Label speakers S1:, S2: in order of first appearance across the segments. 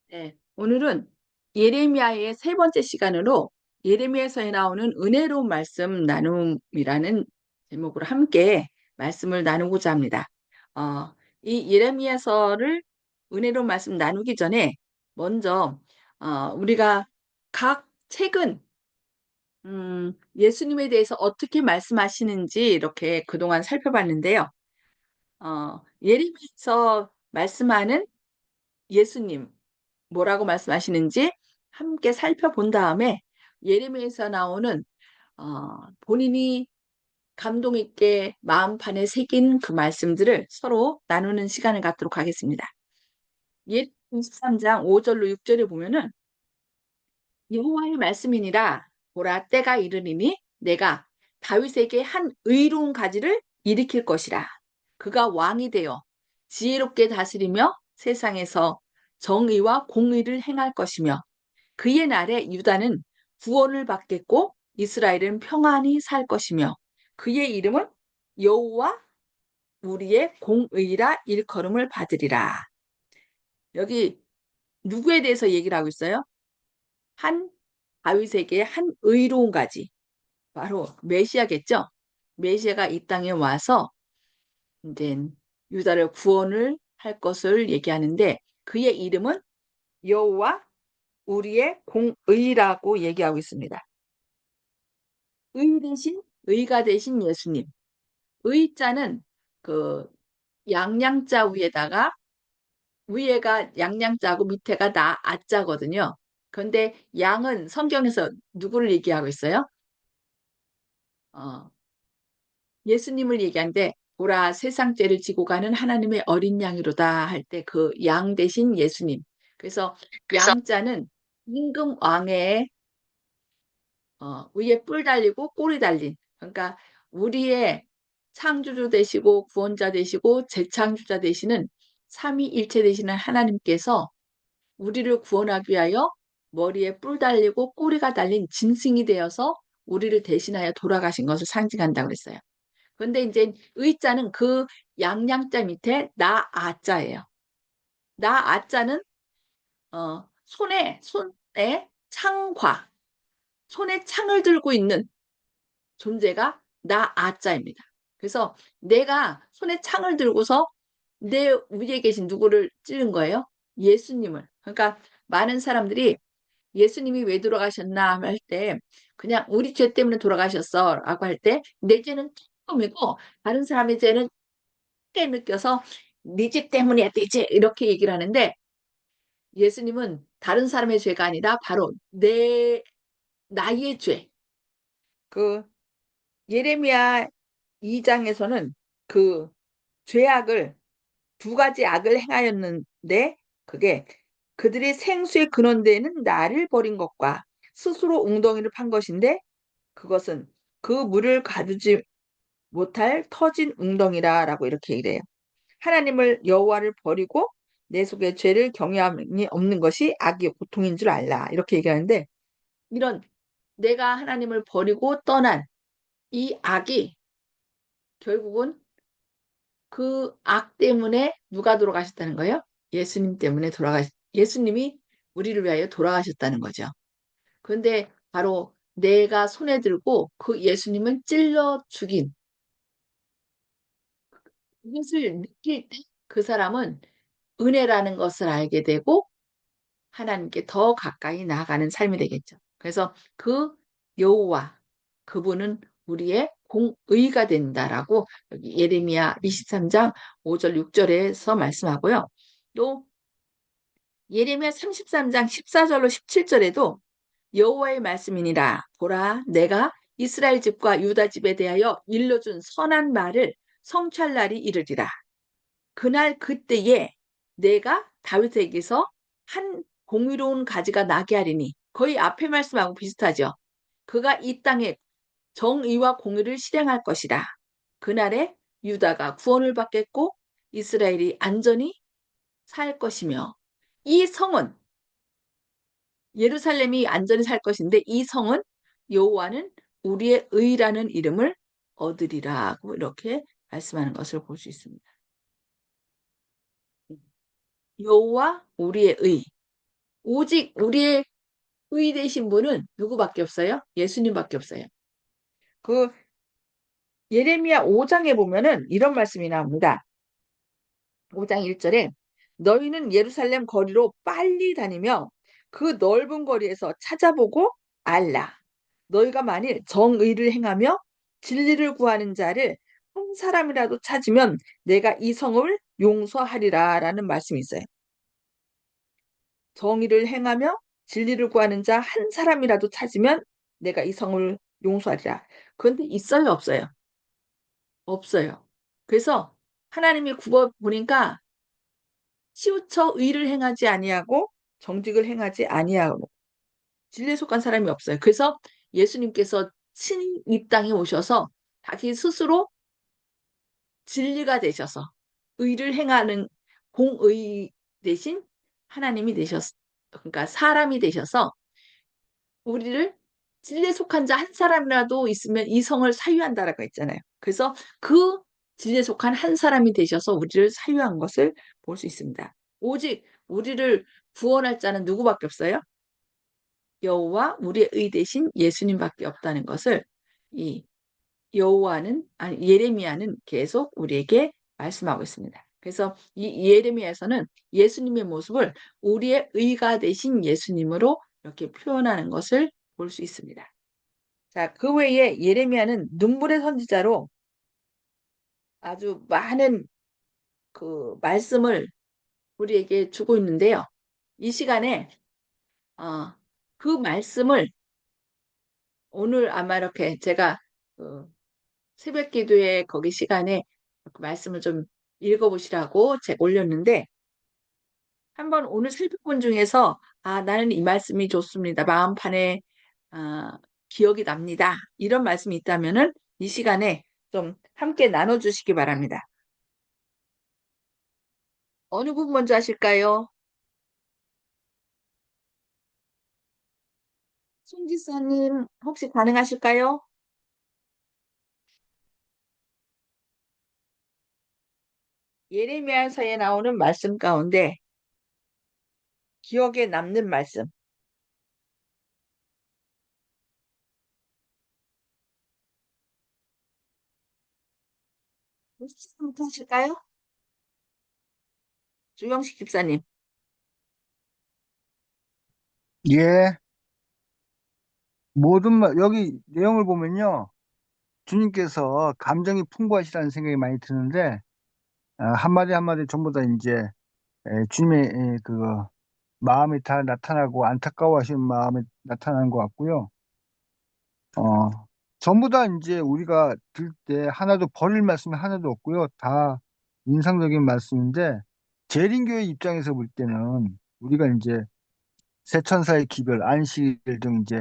S1: 네, 오늘은 예레미야의 세 번째 시간으로 예레미야서에 나오는 은혜로운 말씀 나눔이라는 제목으로 함께 말씀을 나누고자 합니다. 이 예레미야서를 은혜로운 말씀 나누기 전에 먼저 우리가 각 책은 예수님에 대해서 어떻게 말씀하시는지 이렇게 그동안 살펴봤는데요. 예레미야서 말씀하는 예수님 뭐라고 말씀하시는지 함께 살펴본 다음에 예레미야에서 나오는 본인이 감동 있게 마음판에 새긴 그 말씀들을 서로 나누는 시간을 갖도록 하겠습니다. 예레미야 23장 5절로 6절에 보면은 여호와의 말씀이니라 보라 때가 이르리니 내가 다윗에게 한 의로운 가지를 일으킬 것이라 그가 왕이 되어 지혜롭게 다스리며 세상에서 정의와 공의를 행할 것이며 그의 날에 유다는 구원을 받겠고 이스라엘은 평안히 살 것이며 그의 이름은 여호와 우리의 공의라 일컬음을 받으리라. 여기 누구에 대해서 얘기를 하고 있어요? 한 다윗에게 한 의로운 가지. 바로 메시아겠죠? 메시아가 이 땅에 와서 이제 유다를 구원을 할 것을 얘기하는데 그의 이름은 여호와 우리의 공의라고 얘기하고 있습니다. 의 대신 의가 되신 예수님. 의자는 그 양양자 위에다가 위에가 양양자고 밑에가 나 아자거든요. 그런데 양은 성경에서 누구를 얘기하고 있어요? 어, 예수님을 얘기하는데 보라 세상 죄를 지고 가는 하나님의 어린 양이로다 할 때 그 양 대신 예수님. 그래서 양자는 임금 왕의 위에 뿔 달리고 꼬리 달린. 그러니까 우리의 창조주 되시고 구원자 되시고 재창조자 되시는 삼위일체 되시는 하나님께서 우리를 구원하기 위하여 머리에 뿔 달리고 꼬리가 달린 짐승이 되어서 우리를 대신하여 돌아가신 것을 상징한다고 그랬어요. 그런데 이제 의자는 그 양양자 밑에 나 아자예요. 나 아자는 손에 창과 손에 창을 들고 있는 존재가 나 아자입니다. 그래서 내가 손에 창을 들고서 내 위에 계신 누구를 찌른 거예요? 예수님을. 그러니까 많은 사람들이 예수님이 왜 돌아가셨나 할 때 그냥 우리 죄 때문에 돌아가셨어 라고 할 때 내 죄는 조금이고 다른 사람의 죄는 크게 느껴서 네 죄 때문이야 네 죄 이렇게 얘기를 하는데 예수님은 다른 사람의 죄가 아니라 바로 내 나의 죄. 그 예레미야 2장에서는 그 죄악을 두 가지 악을 행하였는데 그게 그들의 생수의 근원되는 나를 버린 것과 스스로 웅덩이를 판 것인데 그것은 그 물을 가두지 못할 터진 웅덩이라라고 이렇게 이래요. 하나님을 여호와를 버리고 내 속에 죄를 경외함이 없는 것이 악의 고통인 줄 알라. 이렇게 얘기하는데 이런 내가 하나님을 버리고 떠난 이 악이 결국은 그 악 때문에 누가 돌아가셨다는 거예요? 예수님 때문에 예수님이 우리를 위하여 돌아가셨다는 거죠. 그런데 바로 내가 손에 들고 그 예수님을 찔러 죽인 이것을 느낄 때 그 사람은 은혜라는 것을 알게 되고 하나님께 더 가까이 나아가는 삶이 되겠죠. 그래서 그 여호와 그분은 우리의 공의가 된다라고 여기 예레미야 23장 5절 6절에서 말씀하고요. 또 예레미야 33장 14절로 17절에도 여호와의 말씀이니라 보라 내가 이스라엘 집과 유다 집에 대하여 일러준 선한 말을 성취할 날이 이르리라. 그날 그때에 내가 다윗에게서 한 공의로운 가지가 나게 하리니 거의 앞에 말씀하고 비슷하죠. 그가 이 땅에 정의와 공의를 실행할 것이다. 그날에 유다가 구원을 받겠고 이스라엘이 안전히 살 것이며 이 성은 예루살렘이 안전히 살 것인데 이 성은 여호와는 우리의 의라는 이름을 얻으리라고 이렇게 말씀하는 것을 볼 수 있습니다. 여호와 우리의 의. 오직 우리의 의 되신 분은 누구밖에 없어요? 예수님밖에 없어요. 그 예레미야 5장에 보면은 이런 말씀이 나옵니다. 5장 1절에 너희는 예루살렘 거리로 빨리 다니며 그 넓은 거리에서 찾아보고 알라. 너희가 만일 정의를 행하며 진리를 구하는 자를 한 사람이라도 찾으면 내가 이 성을 용서하리라 라는 말씀이 있어요. 정의를 행하며 진리를 구하는 자 한 사람이라도 찾으면 내가 이 성을 용서하리라. 그런데 있어요, 없어요? 없어요. 그래서 하나님이 굽어 보니까 치우쳐 의를 행하지 아니하고 정직을 행하지 아니하고 진리에 속한 사람이 없어요. 그래서 예수님께서 친히 이 땅에 오셔서 자기 스스로 진리가 되셔서 의를 행하는 공의 대신 하나님이 되셨, 그러니까 사람이 되셔서 우리를 진리에 속한 자 한 사람이라도 있으면 이 성을 사유한다라고 했잖아요. 그래서 그 진리에 속한 한 사람이 되셔서 우리를 사유한 것을 볼 수 있습니다. 오직 우리를 구원할 자는 누구밖에 없어요? 여호와 우리의 의 대신 예수님밖에 없다는 것을 이 여호와는 아니 예레미야는 계속 우리에게 말씀하고 있습니다. 그래서 이 예레미야에서는 예수님의 모습을 우리의 의가 되신 예수님으로 이렇게 표현하는 것을 볼 수 있습니다. 자, 그 외에 예레미야는 눈물의 선지자로 아주 많은 그 말씀을 우리에게 주고 있는데요. 이 시간에 어, 그 말씀을 오늘 아마 이렇게 제가 그 새벽 기도회 거기 시간에 그 말씀을 좀 읽어보시라고 제가 올렸는데 한번 오늘 살펴본 중에서 아, 나는 이 말씀이 좋습니다. 마음판에 아, 기억이 납니다. 이런 말씀이 있다면은 이 시간에 좀 함께 나눠주시기 바랍니다. 어느 부분 먼저 하실까요? 손지사님 혹시 가능하실까요? 예레미야서에 나오는 말씀 가운데 기억에 남는 말씀. 손지사부터 하실까요? 주영식 집사님.
S2: 예, 여기 내용을 보면요. 주님께서 감정이 풍부하시다는 생각이 많이 드는데, 한마디 한마디 전부 다 이제, 주님의 그 마음이 다 나타나고 안타까워하시는 마음이 나타나는 것 같고요. 어, 전부 다 이제 우리가 들 때 하나도 버릴 말씀이 하나도 없고요. 다 인상적인 말씀인데, 재림교회 입장에서 볼 때는 우리가 이제 새천사의 기별, 안식일 등 이제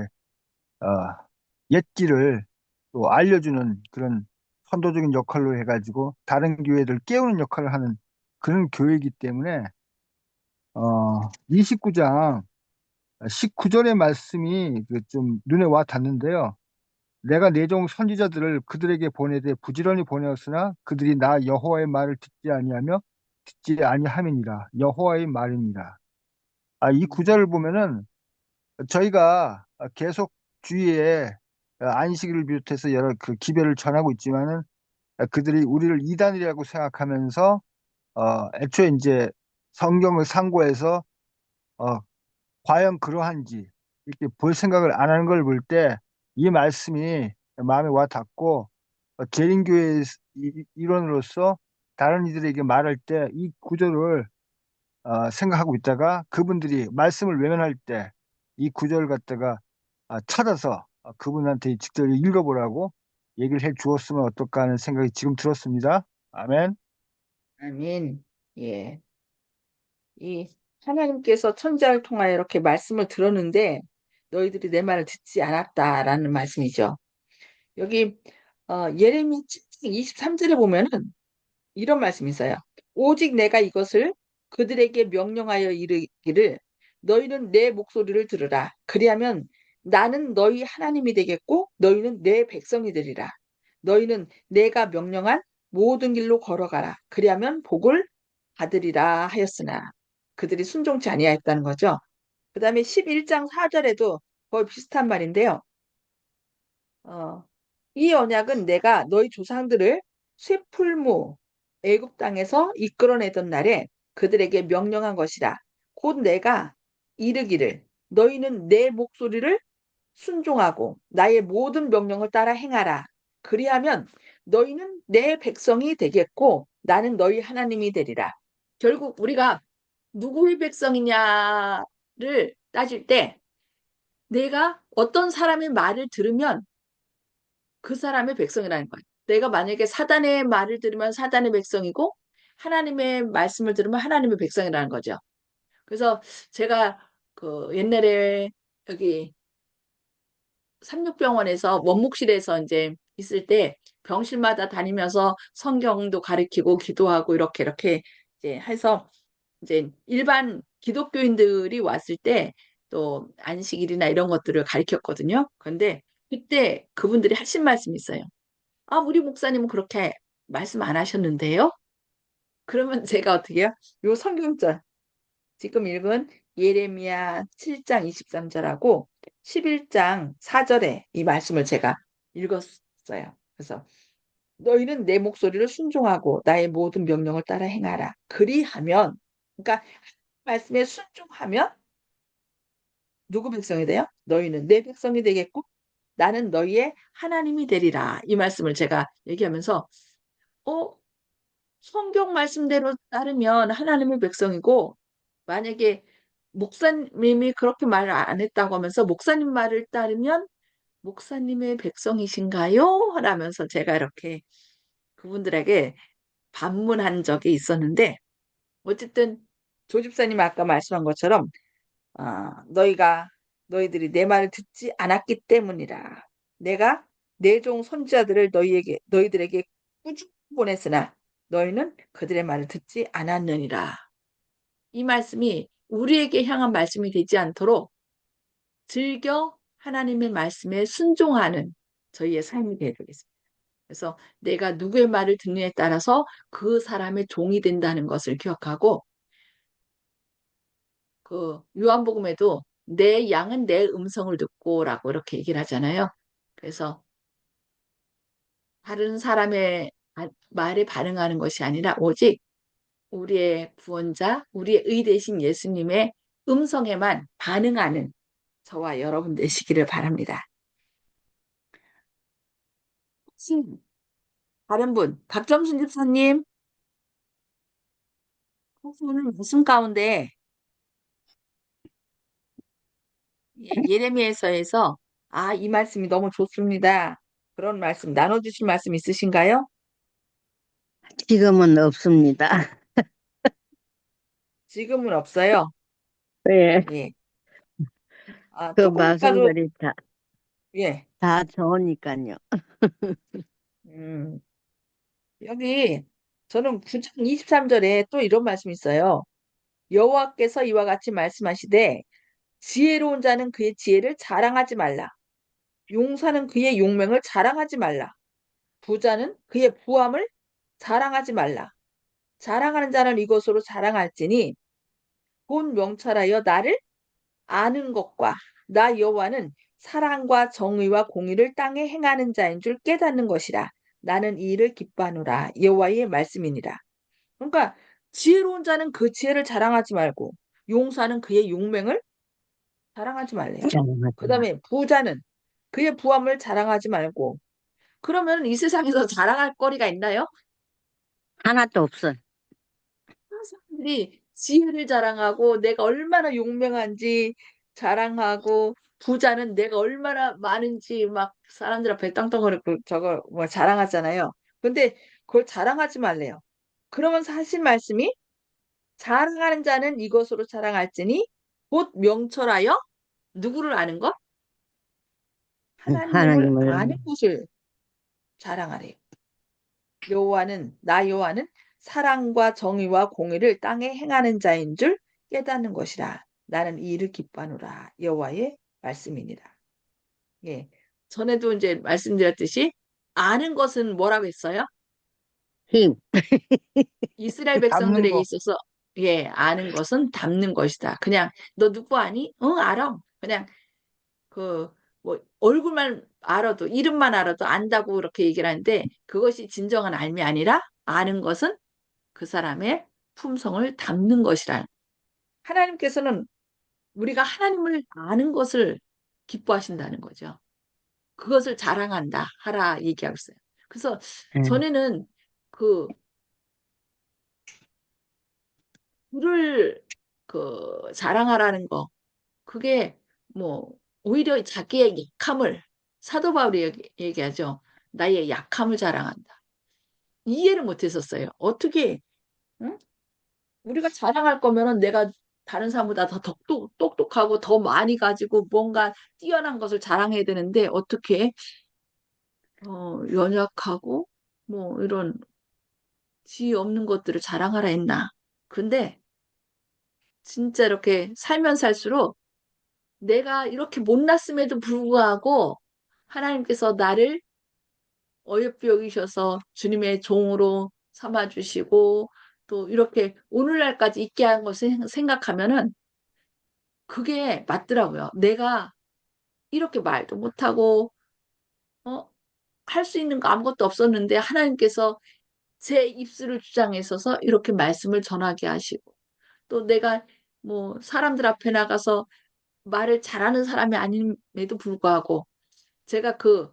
S2: 어, 옛길을 또 알려주는 그런 선도적인 역할로 해가지고 다른 교회들 깨우는 역할을 하는 그런 교회이기 때문에 29장 19절의 말씀이 그좀 눈에 와 닿는데요. 내가 내 종 선지자들을 그들에게 보내되 부지런히 보내었으나 그들이 나 여호와의 말을 듣지 아니하며 듣지 아니함이니라. 여호와의 말입니다. 이 구절을 보면은 저희가 계속 주위에 안식일을 비롯해서 여러 그 기별을 전하고 있지만은 그들이 우리를 이단이라고 생각하면서 애초에 이제 성경을 상고해서 어, 과연 그러한지 이렇게 볼 생각을 안 하는 걸 볼 때 이 말씀이 마음에 와 닿고 재림교회 일원으로서 다른 이들에게 말할 때 이 구절을 생각하고 있다가 그분들이 말씀을 외면할 때 이 구절을 갖다가 찾아서 그분한테 직접 읽어보라고 얘기를 해 주었으면 어떨까 하는 생각이 지금 들었습니다. 아멘.
S1: 아멘. 예. 이 하나님께서 천지를 통하여 이렇게 말씀을 들었는데 너희들이 내 말을 듣지 않았다라는 말씀이죠. 여기 예레미야 7장 23절에 보면은 이런 말씀이 있어요. 오직 내가 이것을 그들에게 명령하여 이르기를 너희는 내 목소리를 들으라. 그리하면 나는 너희 하나님이 되겠고 너희는 내 백성이 되리라. 너희는 내가 명령한 모든 길로 걸어가라. 그리하면 복을 받으리라 하였으나 그들이 순종치 아니하였다는 거죠. 그다음에 11장 4절에도 거의 비슷한 말인데요. 어, 이 언약은 내가 너희 조상들을 쇠풀무 애굽 땅에서 이끌어내던 날에 그들에게 명령한 것이라. 곧 내가 이르기를 너희는 내 목소리를 순종하고 나의 모든 명령을 따라 행하라. 그리하면 너희는 내 백성이 되겠고 나는 너희 하나님이 되리라. 결국 우리가 누구의 백성이냐를 따질 때 내가 어떤 사람의 말을 들으면 그 사람의 백성이라는 거예요. 내가 만약에 사단의 말을 들으면 사단의 백성이고 하나님의 말씀을 들으면 하나님의 백성이라는 거죠. 그래서 제가 그 옛날에 여기 삼육병원에서 원목실에서 이제 있을 때 병실마다 다니면서 성경도 가르치고 기도하고 이렇게 이제 해서 이제 일반 기독교인들이 왔을 때 또 안식일이나 이런 것들을 가르쳤거든요. 그런데 그때 그분들이 하신 말씀이 있어요. 아, 우리 목사님은 그렇게 말씀 안 하셨는데요? 그러면 제가 어떻게 해요? 요 성경절, 지금 읽은 예레미야 7장 23절하고 11장 4절에 이 말씀을 제가 읽었어요. 그래서 너희는 내 목소리를 순종하고 나의 모든 명령을 따라 행하라. 그리하면, 그러니까 말씀에 순종하면 누구 백성이 돼요? 너희는 내 백성이 되겠고 나는 너희의 하나님이 되리라. 이 말씀을 제가 얘기하면서 어, 성경 말씀대로 따르면 하나님의 백성이고, 만약에 목사님이 그렇게 말을 안 했다고 하면서 목사님 말을 따르면 목사님의 백성이신가요? 라면서 제가 이렇게 그분들에게 반문한 적이 있었는데, 어쨌든 조 집사님 아까 말씀한 것처럼 너희들이 내 말을 듣지 않았기 때문이라. 내가 내 종 선지자들을 너희들에게 꾸준히 보냈으나 너희는 그들의 말을 듣지 않았느니라. 이 말씀이 우리에게 향한 말씀이 되지 않도록 즐겨 하나님의 말씀에 순종하는 저희의 삶이 되야 되겠습니다. 그래서 내가 누구의 말을 듣느냐에 따라서 그 사람의 종이 된다는 것을 기억하고, 그 요한복음에도 내 양은 내 음성을 듣고라고 이렇게 얘기를 하잖아요. 그래서 다른 사람의 말에 반응하는 것이 아니라 오직 우리의 구원자, 우리의 의 대신 예수님의 음성에만 반응하는 저와 여러분 되시기를 바랍니다. 혹시 다른 분, 박점순 집사님, 혹시 오늘 말씀 가운데 예레미야서에서 이 말씀이 너무 좋습니다. 그런 말씀 나눠주실 말씀 있으신가요?
S3: 지금은 없습니다.
S1: 지금은 없어요.
S3: 예,
S1: 예.
S3: 그
S1: 조금 이따도,
S3: 말씀들이
S1: 예.
S3: 다 좋으니까요.
S1: 음, 여기 저는 9장 23절에 또 이런 말씀이 있어요. 여호와께서 이와 같이 말씀하시되 지혜로운 자는 그의 지혜를 자랑하지 말라. 용사는 그의 용맹을 자랑하지 말라. 부자는 그의 부함을 자랑하지 말라. 자랑하는 자는 이것으로 자랑할지니 본 명철하여 나를 아는 것과 나 여호와는 사랑과 정의와 공의를 땅에 행하는 자인 줄 깨닫는 것이라. 나는 이 일을 기뻐하노라. 여호와의 말씀이니라. 그러니까 지혜로운 자는 그 지혜를 자랑하지 말고 용사는 그의 용맹을 자랑하지 말래요.
S3: 자랑하지만
S1: 그다음에 부자는 그의 부함을 자랑하지 말고, 그러면 이 세상에서 자랑할 거리가 있나요?
S3: 하나도 없어.
S1: 사람들이 지혜를 자랑하고 내가 얼마나 용맹한지 자랑하고, 부자는 내가 얼마나 많은지 막 사람들 앞에 땅덩어리고 저거 뭐 자랑하잖아요. 근데 그걸 자랑하지 말래요. 그러면 사실 말씀이 자랑하는 자는 이것으로 자랑할지니 곧 명철하여 누구를 아는 것? 하나님을
S3: 하나님을
S1: 아는 것을 자랑하래요. 나 여호와는 사랑과 정의와 공의를 땅에 행하는 자인 줄 깨닫는 것이라. 나는 이 일을 기뻐하노라. 여호와의 말씀이니라. 예. 전에도 이제 말씀드렸듯이 아는 것은 뭐라고 했어요?
S3: 힘,
S1: 이스라엘
S2: 잡는
S1: 백성들에게
S2: 거,
S1: 있어서 예, 아는 것은 담는 것이다. 그냥 너 누구 아니? 응, 알아. 그냥 그 뭐 얼굴만 알아도 이름만 알아도 안다고 그렇게 얘기를 하는데 그것이 진정한 알미 아니라 아는 것은 그 사람의 품성을 담는 것이라. 하나님께서는 우리가 하나님을 아는 것을 기뻐하신다는 거죠. 그것을 자랑한다 하라 얘기하고 있어요. 그래서
S3: 응.
S1: 전에는 그 글을 자랑하라는 거 그게 뭐 오히려 자기의 약함을 사도 바울이 얘기하죠. 나의 약함을 자랑한다. 이해를 못했었어요. 어떻게 응? 우리가 자랑할 거면은 내가 다른 사람보다 더 똑똑하고 더 많이 가지고 뭔가 뛰어난 것을 자랑해야 되는데 어떻게 연약하고 뭐 이런 지위 없는 것들을 자랑하라 했나. 근데 진짜 이렇게 살면 살수록 내가 이렇게 못났음에도 불구하고 하나님께서 나를 어여삐 여기셔서 주님의 종으로 삼아주시고 또 이렇게 오늘날까지 있게 한 것을 생각하면은 그게 맞더라고요. 내가 이렇게 말도 못하고 어, 할 수 있는 거 아무것도 없었는데 하나님께서 제 입술을 주장해서서 이렇게 말씀을 전하게 하시고 또 내가 뭐 사람들 앞에 나가서 말을 잘하는 사람이 아님에도 불구하고 제가 그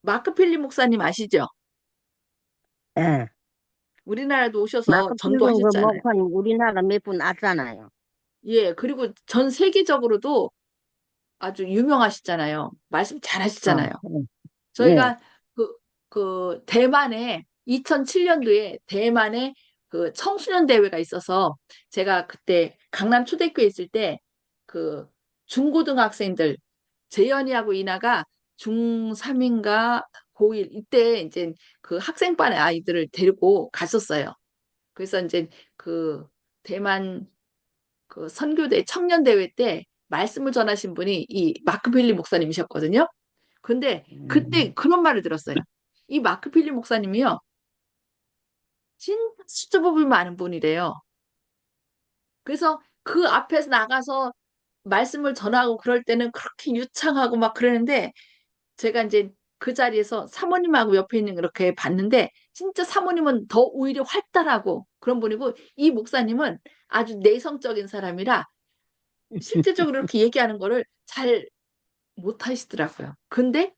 S1: 마크 필립 목사님 아시죠?
S3: 예.
S1: 우리나라도 오셔서
S3: 마크 필름 그
S1: 전도하셨잖아요.
S3: 목사님 우리나라 몇 분 왔잖아요.
S1: 예, 그리고 전 세계적으로도 아주 유명하시잖아요. 말씀 잘하시잖아요.
S3: 어, 예.
S1: 저희가 그 대만에 2007년도에 대만에 그 청소년 대회가 있어서 제가 그때 강남 초대교회 있을 때 그 중고등학생들 재현이하고 이나가 중3인가 고1 이때 이제 그 학생반의 아이들을 데리고 갔었어요. 그래서 이제 그 대만 그 선교대 청년대회 때 말씀을 전하신 분이 이 마크 빌리 목사님이셨거든요. 근데 그때 그런 말을 들었어요. 이 마크 필립 목사님이요. 진짜 수줍음이 많은 분이래요. 그래서 그 앞에서 나가서 말씀을 전하고 그럴 때는 그렇게 유창하고 막 그러는데 제가 이제 그 자리에서 사모님하고 옆에 있는 거 이렇게 봤는데 진짜 사모님은 더 오히려 활달하고 그런 분이고 이 목사님은 아주 내성적인 사람이라 실제적으로 이렇게 얘기하는 거를 잘 못하시더라고요. 근데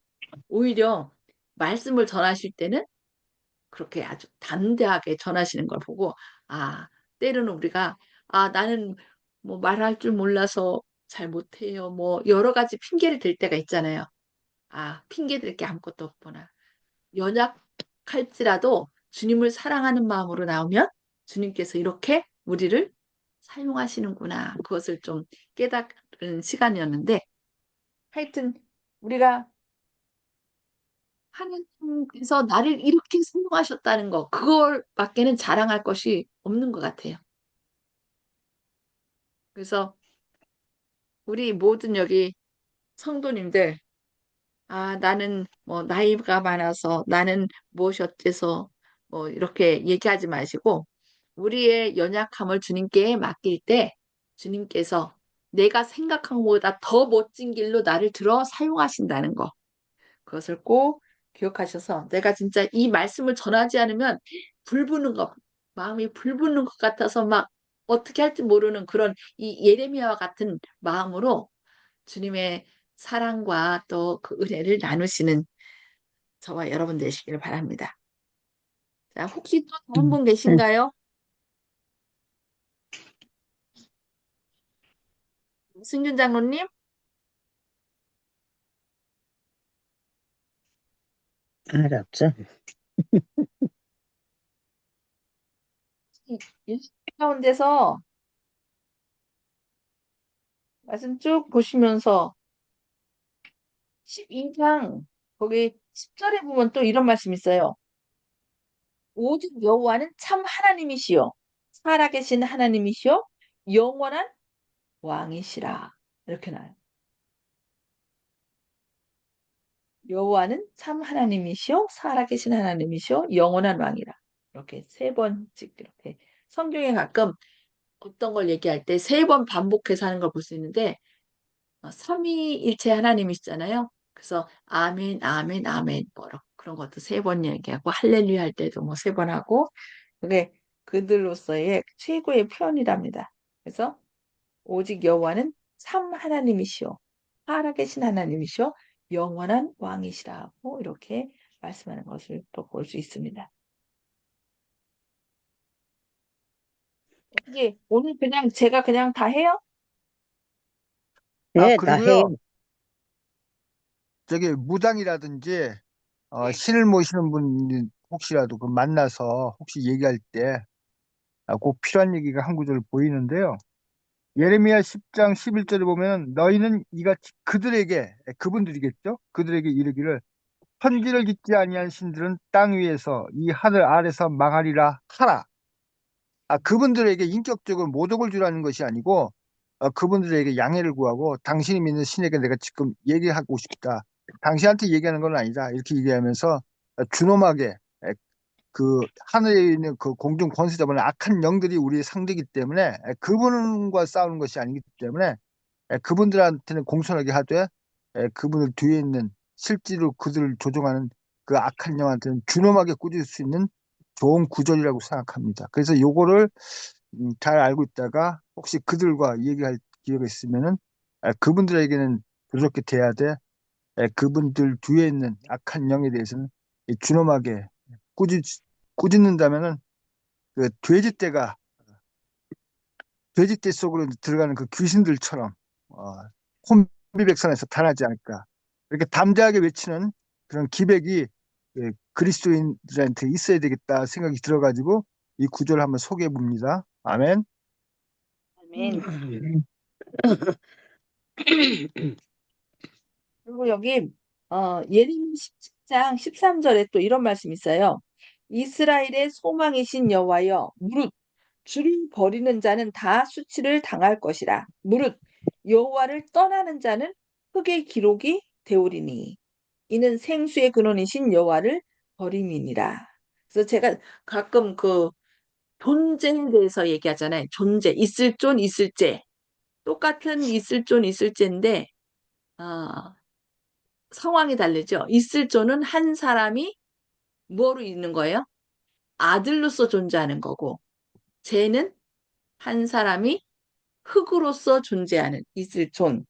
S1: 오히려 말씀을 전하실 때는 그렇게 아주 담대하게 전하시는 걸 보고, 아, 때로는 우리가, 아, 나는 뭐 말할 줄 몰라서 잘 못해요. 뭐 여러 가지 핑계를 댈 때가 있잖아요. 아, 핑계 댈 게 아무것도 없구나. 연약할지라도 주님을 사랑하는 마음으로 나오면 주님께서 이렇게 우리를 사용하시는구나. 그것을 좀 깨달은 시간이었는데, 하여튼 우리가 하나님께서 나를 이렇게 사용하셨다는 거, 그걸밖에는 자랑할 것이 없는 것 같아요. 그래서 우리 모든 여기 성도님들, 아, 나는 뭐 나이가 많아서 나는 무엇이 어때서 뭐 이렇게 얘기하지 마시고, 우리의 연약함을 주님께 맡길 때 주님께서 내가 생각한 것보다 더 멋진 길로 나를 들어 사용하신다는 거. 그것을 꼭 기억하셔서 내가 진짜 이 말씀을 전하지 않으면 불붙는 것, 마음이 불붙는 것 같아서 막 어떻게 할지 모르는 그런 이 예레미야와 같은 마음으로 주님의 사랑과 또 그 은혜를 나누시는 저와 여러분 되시기를 바랍니다. 자, 혹시 또 다른 분
S3: 응.
S1: 계신가요? 승균 장로님?
S3: 알았어.
S1: 이 가운데서 말씀 쭉 보시면서 12장 거기 10절에 보면 또 이런 말씀 있어요. 오직 여호와는 참 하나님이시요 살아계신 하나님이시요 영원한 왕이시라 이렇게 나와요. 여호와는 참 하나님이시요 살아계신 하나님이시요 영원한 왕이라 이렇게 세 번씩 이렇게 성경에 가끔 어떤 걸 얘기할 때 세 번 반복해서 하는 걸 볼 수 있는데 삼위일체 하나님이시잖아요. 그래서 아멘, 아멘, 아멘 그런 것도 세 번 얘기하고 할렐루야 할 때도 뭐 세 번 하고 그게 그들로서의 최고의 표현이랍니다. 그래서 오직 여호와는 참 하나님이시오. 살아계신 하나님이시오. 영원한 왕이시라고 이렇게 말씀하는 것을 또 볼 수 있습니다. 어떻게 오늘 그냥 제가 그냥 다 해요?
S2: 아,
S3: 네, 다 해요.
S2: 그리고요, 저기 무당이라든지 신을 모시는 분 혹시라도 그 만나서 혹시 얘기할 때 꼭 필요한 얘기가 한 구절 보이는데요. 예레미야 10장 11절에 보면 너희는 이같이 그들에게, 그분들이겠죠? 그들에게 이르기를 천지를 깃지 아니한 신들은 땅 위에서 이 하늘 아래서 망하리라 하라. 그분들에게 인격적으로 모독을 주라는 것이 아니고 그분들에게 양해를 구하고 당신이 믿는 신에게 내가 지금 얘기하고 싶다. 당신한테 얘기하는 건 아니다. 이렇게 얘기하면서 준엄하게 그 하늘에 있는 그 공중 권세자분의 악한 영들이 우리의 상대이기 때문에 그분과 싸우는 것이 아니기 때문에 그분들한테는 공손하게 하되 그분들 뒤에 있는 실제로 그들을 조종하는 그 악한 영한테는 준엄하게 꾸짖을 수 있는 좋은 구절이라고 생각합니다. 그래서 요거를 잘 알고 있다가 혹시 그들과 얘기할 기회가 있으면은 그분들에게는 부드럽게 대해야 돼. 그분들 뒤에 있는 악한 영에 대해서는 준엄하게 꾸짖, 꾸짖는다면은 그 돼지떼 속으로 들어가는 그 귀신들처럼 혼비백산에서 탈하지 않을까. 이렇게 담대하게 외치는 그런 기백이 그리스도인들한테 있어야 되겠다 생각이 들어가지고 이 구절을 한번 소개해 봅니다. 아멘.
S1: 아멘. 그리고 여기 예레미야 17장 13절에 또 이런 말씀이 있어요. 이스라엘의 소망이신 여호와여 무릇 주를 버리는 자는 다 수치를 당할 것이라. 무릇 여호와를 떠나는 자는 흙의 기록이 되오리니 이는 생수의 근원이신 여호와를 버림이니라. 그래서 제가 가끔 그 존재에 대해서 얘기하잖아요. 존재, 있을 존, 있을재. 똑같은 있을 존, 있을재인데 어, 상황이 다르죠. 있을 존은 한 사람이 뭐로 있는 거예요? 아들로서 존재하는 거고, 쟤는 한 사람이 흙으로서 존재하는 있을 존,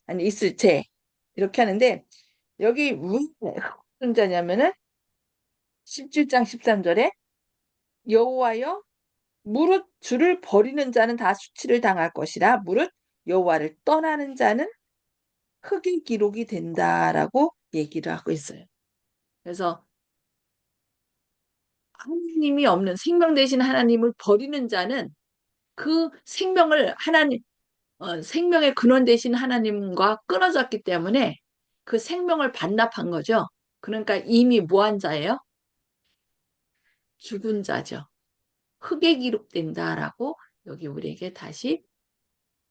S1: 아니 있을 재 이렇게 하는데 여기 왜 존재냐면은 17장 13절에 여호와여 무릇 주를 버리는 자는 다 수치를 당할 것이라 무릇 여호와를 떠나는 자는 흙의 기록이 된다라고 얘기를 하고 있어요. 그래서 하나님이 없는 생명 대신 하나님을 버리는 자는 그 생명을 생명의 근원 대신 하나님과 끊어졌기 때문에 그 생명을 반납한 거죠. 그러니까 이미 뭐한 자예요? 죽은 자죠. 흙에 기록된다라고 여기 우리에게 다시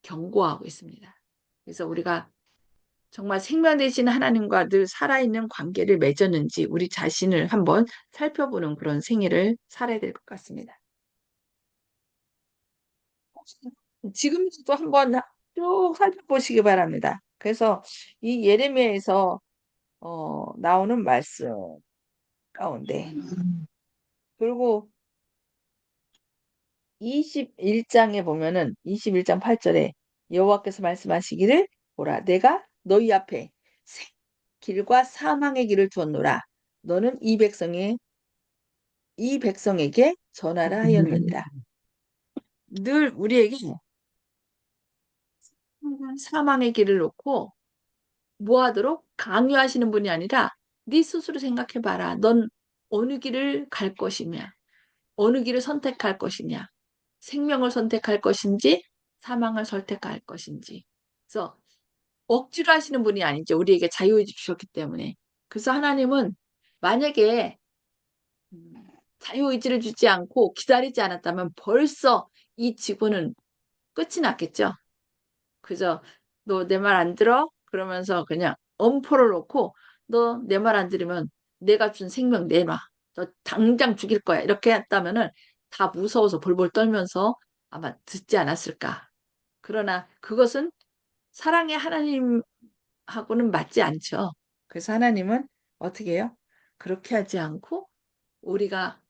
S1: 경고하고 있습니다. 그래서 우리가 정말 생명 되신 하나님과 늘 살아있는 관계를 맺었는지 우리 자신을 한번 살펴보는 그런 생애를 살아야 될 것 같습니다. 지금도 한번 쭉 살펴보시기 바랍니다. 그래서 이 예레미야에서 나오는 말씀 가운데 그리고 21장에 보면은 21장 8절에 여호와께서 말씀하시기를 보라 내가 너희 앞에 생 길과 사망의 길을 두었노라 너는 이 백성에게 전하라 하였느니라. 늘 우리에게 사망의 길을 놓고 뭐 하도록 강요하시는 분이 아니라 네 스스로 생각해 봐라. 넌 어느 길을 갈 것이냐? 어느 길을 선택할 것이냐? 생명을 선택할 것인지 사망을 선택할 것인지. 그래서 억지로 하시는 분이 아니죠. 우리에게 자유의지 주셨기 때문에. 그래서 하나님은 만약에 음, 자유의지를 주지 않고 기다리지 않았다면 벌써 이 지구는 끝이 났겠죠. 그죠? 너 내 말 안 들어? 그러면서 그냥 엄포를 놓고 너 내 말 안 들으면 내가 준 생명 내놔. 너 당장 죽일 거야. 이렇게 했다면은 다 무서워서 벌벌 떨면서 아마 듣지 않았을까. 그러나 그것은 사랑의 하나님하고는 맞지 않죠. 그래서 하나님은 어떻게 해요? 그렇게 하지 않고 우리가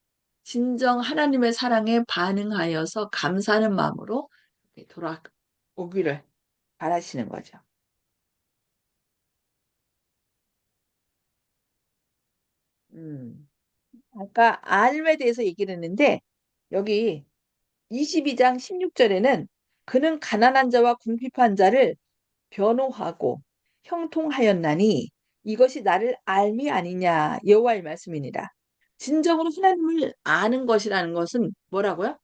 S1: 진정 하나님의 사랑에 반응하여서 감사하는 마음으로 돌아오기를 바라시는 거죠. 음. 아까 알에 대해서 얘기를 했는데 여기 22장 16절에는 그는 가난한 자와 궁핍한 자를 변호하고 형통하였나니 이것이 나를 알미 아니냐 여호와의 말씀이니라. 진정으로 하나님을 아는 것이라는 것은 뭐라고요?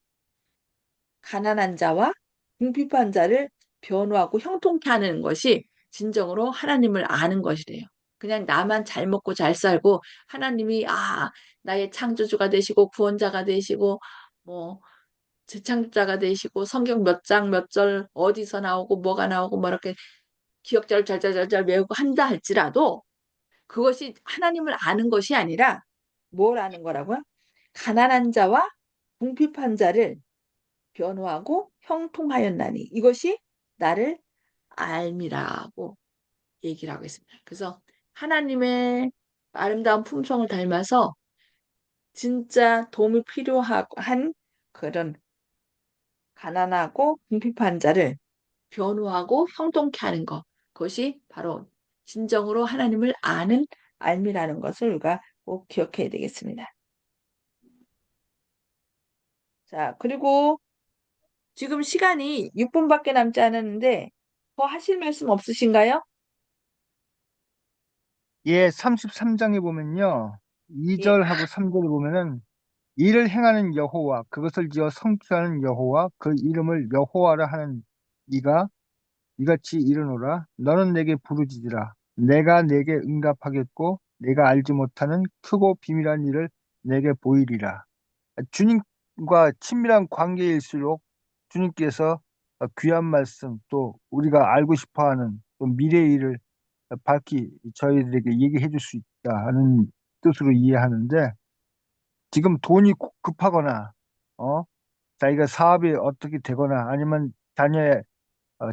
S1: 가난한 자와 궁핍한 자를 변호하고 형통케 하는 것이 진정으로 하나님을 아는 것이래요. 그냥 나만 잘 먹고 잘 살고 하나님이 나의 창조주가 되시고 구원자가 되시고 뭐 재창조자가 되시고 성경 몇 장 몇 절 어디서 나오고 뭐가 나오고 뭐 이렇게 기억자를 잘잘잘잘 외우고 한다 할지라도 그것이 하나님을 아는 것이 아니라 뭘 아는 거라고요? 가난한 자와 궁핍한 자를 변호하고 형통하였나니 이것이 나를 알미라고 얘기를 하고 있습니다. 그래서 하나님의 아름다운 품성을 닮아서 진짜 도움이 필요한 그런 가난하고 궁핍한 자를 변호하고 형통케 하는 것. 그것이 바로 진정으로 하나님을 아는 알미라는 것을 우리가 꼭 기억해야 되겠습니다. 자, 그리고 지금 시간이 6분밖에 남지 않았는데 더 하실 말씀 없으신가요?
S2: 예, 33장에 보면요.
S1: 예.
S2: 2절하고 3절에 보면은 이를 행하는 여호와 그것을 지어 성취하는 여호와 그 이름을 여호와라 하는 네가 이같이 이르노라 너는 내게 부르짖으라 내가 내게 응답하겠고 내가 알지 못하는 크고 비밀한 일을 내게 보이리라. 주님과 친밀한 관계일수록 주님께서 귀한 말씀 또 우리가 알고 싶어하는 또 미래의 일을 밝히 저희들에게 얘기해 줄 수 있다 하는 뜻으로 이해하는데 지금 돈이 급하거나 어 자기가 사업이 어떻게 되거나 아니면 자녀의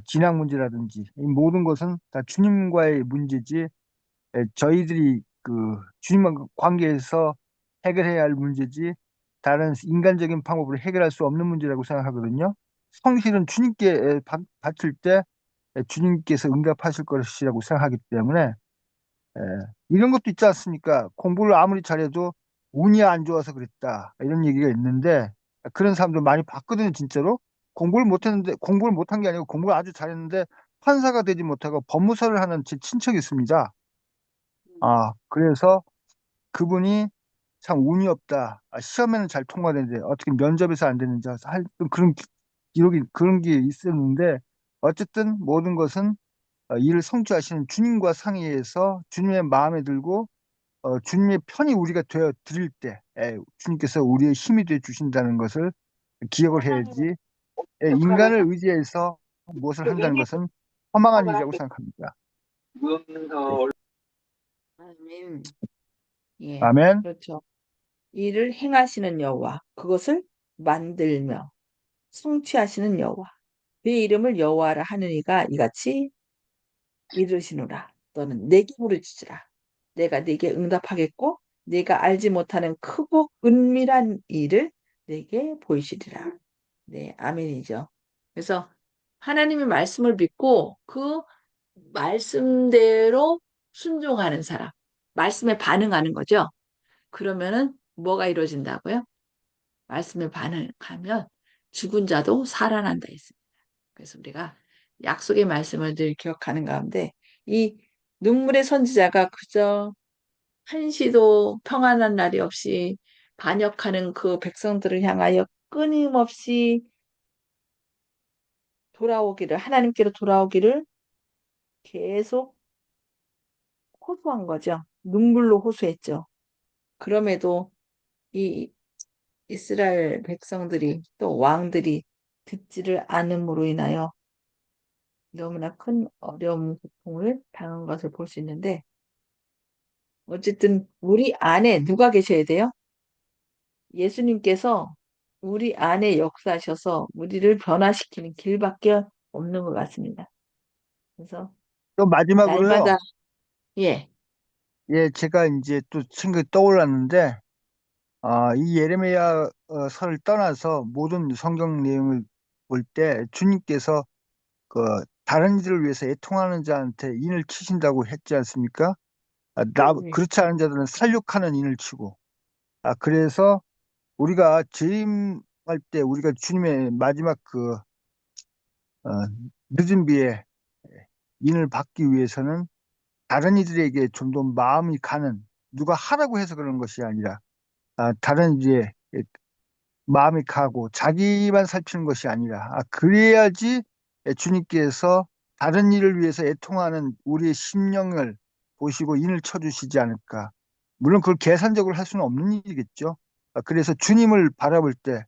S2: 진학 문제라든지 이 모든 것은 다 주님과의 문제지 저희들이 그 주님과 관계에서 해결해야 할 문제지 다른 인간적인 방법으로 해결할 수 없는 문제라고 생각하거든요. 성실은 주님께 바칠 때 주님께서 응답하실 것이라고 생각하기 때문에 에, 이런 것도 있지 않습니까? 공부를 아무리 잘해도 운이 안 좋아서 그랬다 이런 얘기가 있는데 그런 사람들 많이 봤거든요, 진짜로. 공부를 못했는데 공부를 못한 게 아니고 공부를 아주 잘했는데 판사가 되지 못하고 법무사를 하는 제 친척이 있습니다. 그래서 그분이 참 운이 없다. 시험에는 잘 통과되는데 어떻게 면접에서 안 되는지 할 그런 기록이 그런 게 있었는데 어쨌든 모든 것은 이를 성취하시는 주님과 상의해서 주님의 마음에 들고 주님의 편이 우리가 되어 드릴 때 주님께서 우리의 힘이 되어 주신다는 것을 기억을 해야지 인간을 의지해서 무엇을 한다는 것은 허망한 일이라고 생각합니다. 네.
S1: 아멘. 예,
S2: 아멘.
S1: 그렇죠. 이를 행하시는 여호와, 그것을 만들며 성취하시는 여호와. 그의 이름을 여호와라 하느니가 이같이 이르시노라. 너는 내게 부르짖으라. 내가 네게 응답하겠고 네가 알지 못하는 크고 은밀한 일을 내게 보이시리라. 네, 아멘이죠. 그래서 하나님의 말씀을 믿고 그 말씀대로 순종하는 사람, 말씀에 반응하는 거죠. 그러면은 뭐가 이루어진다고요? 말씀에 반응하면 죽은 자도 살아난다 했습니다. 그래서 우리가 약속의 말씀을 늘 기억하는 가운데 이 눈물의 선지자가 그저 한시도 평안한 날이 없이 반역하는 그 백성들을 향하여 끊임없이 하나님께로 돌아오기를 계속 호소한 거죠. 눈물로 호소했죠. 그럼에도 이 이스라엘 백성들이 또 왕들이 듣지를 않음으로 인하여 너무나 큰 어려움, 고통을 당한 것을 볼 수 있는데 어쨌든 우리 안에 누가 계셔야 돼요? 예수님께서 우리 안에 역사하셔서 우리를 변화시키는 길밖에 없는 것 같습니다. 그래서
S2: 또 마지막으로요.
S1: 날마다 예,
S2: 예, 제가 이제 또 생각이 떠올랐는데, 이 예레미야 서를 떠나서 모든 성경 내용을 볼 때 주님께서 그 다른 이들을 위해서 애통하는 자한테 인을 치신다고 했지 않습니까?
S1: 예,
S2: 그렇지 않은 자들은 살육하는 인을 치고. 그래서 우리가 재림할 때 우리가 주님의 마지막 어, 늦은 비에 인을 받기 위해서는 다른 이들에게 좀 더 마음이 가는, 누가 하라고 해서 그런 것이 아니라 다른 이제 마음이 가고 자기만 살피는 것이 아니라 그래야지 주님께서 다른 일을 위해서 애통하는 우리의 심령을 보시고 인을 쳐주시지 않을까. 물론 그걸 계산적으로 할 수는 없는 일이겠죠. 그래서 주님을 바라볼 때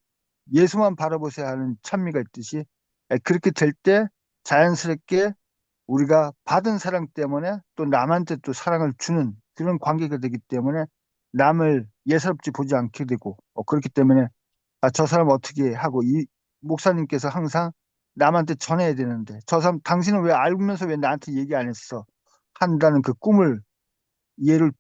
S2: 예수만 바라보셔야 하는 찬미가 있듯이 그렇게 될 때 자연스럽게 우리가 받은 사랑 때문에 또 남한테 또 사랑을 주는 그런 관계가 되기 때문에 남을 예사롭지 보지 않게 되고 그렇기 때문에 저 사람 어떻게 하고 이 목사님께서 항상 남한테 전해야 되는데 저 사람 당신은 왜 알면서 왜 나한테 얘기 안 했어 한다는 그 꿈을 예를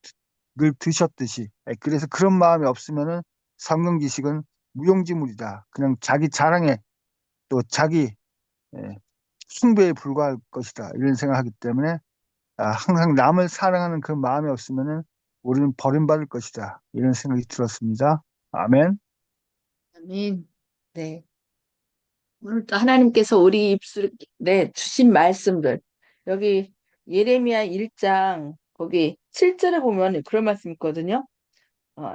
S2: 늘 드셨듯이 그래서 그런 마음이 없으면은 성경 지식은 무용지물이다. 그냥 자기 자랑에 또 자기 예, 숭배에 불과할 것이다. 이런 생각하기 때문에 항상 남을 사랑하는 그 마음이 없으면은 우리는 버림받을 것이다. 이런 생각이 들었습니다. 아멘.
S1: 아멘. 네. 오늘 또 하나님께서 우리 입술에 주신 말씀들, 여기 예레미야 1장 거기 7절에 보면 그런 말씀 있거든요.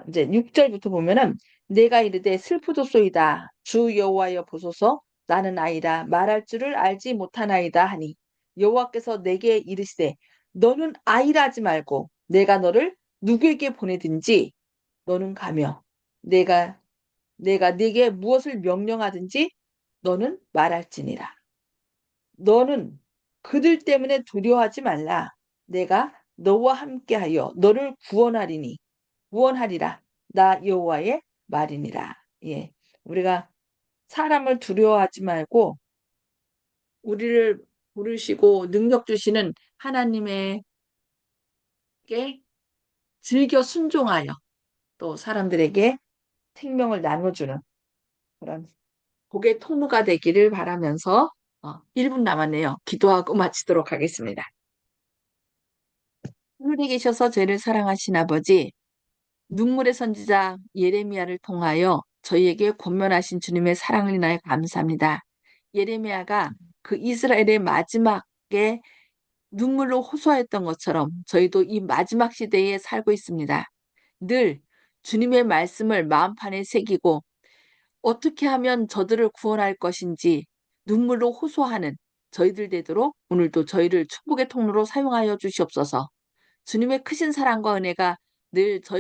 S1: 이제 6절부터 보면은 내가 이르되 슬프도소이다 주 여호와여 보소서 나는 아이라 말할 줄을 알지 못하나이다 하니 여호와께서 내게 이르시되 너는 아이라 하지 말고 내가 너를 누구에게 보내든지 너는 가며 내가 네게 무엇을 명령하든지 너는 말할지니라. 너는 그들 때문에 두려워하지 말라. 내가 너와 함께하여 너를 구원하리라. 나 여호와의 말이니라. 예. 우리가 사람을 두려워하지 말고 우리를 부르시고 능력 주시는 하나님에게 즐겨 순종하여 또 사람들에게 생명을 나눠주는 그런 복의 통로가 되기를 바라면서 1분 남았네요. 기도하고 마치도록 하겠습니다. 하늘에 계셔서 죄를 사랑하신 아버지, 눈물의 선지자 예레미야를 통하여 저희에게 권면하신 주님의 사랑을 인하여 감사합니다. 예레미야가 그 이스라엘의 마지막에 눈물로 호소하였던 것처럼 저희도 이 마지막 시대에 살고 있습니다. 늘 주님의 말씀을 마음판에 새기고 어떻게 하면 저들을 구원할 것인지 눈물로 호소하는 저희들 되도록 오늘도 저희를 축복의 통로로 사용하여 주시옵소서. 주님의 크신 사랑과 은혜가 늘 저희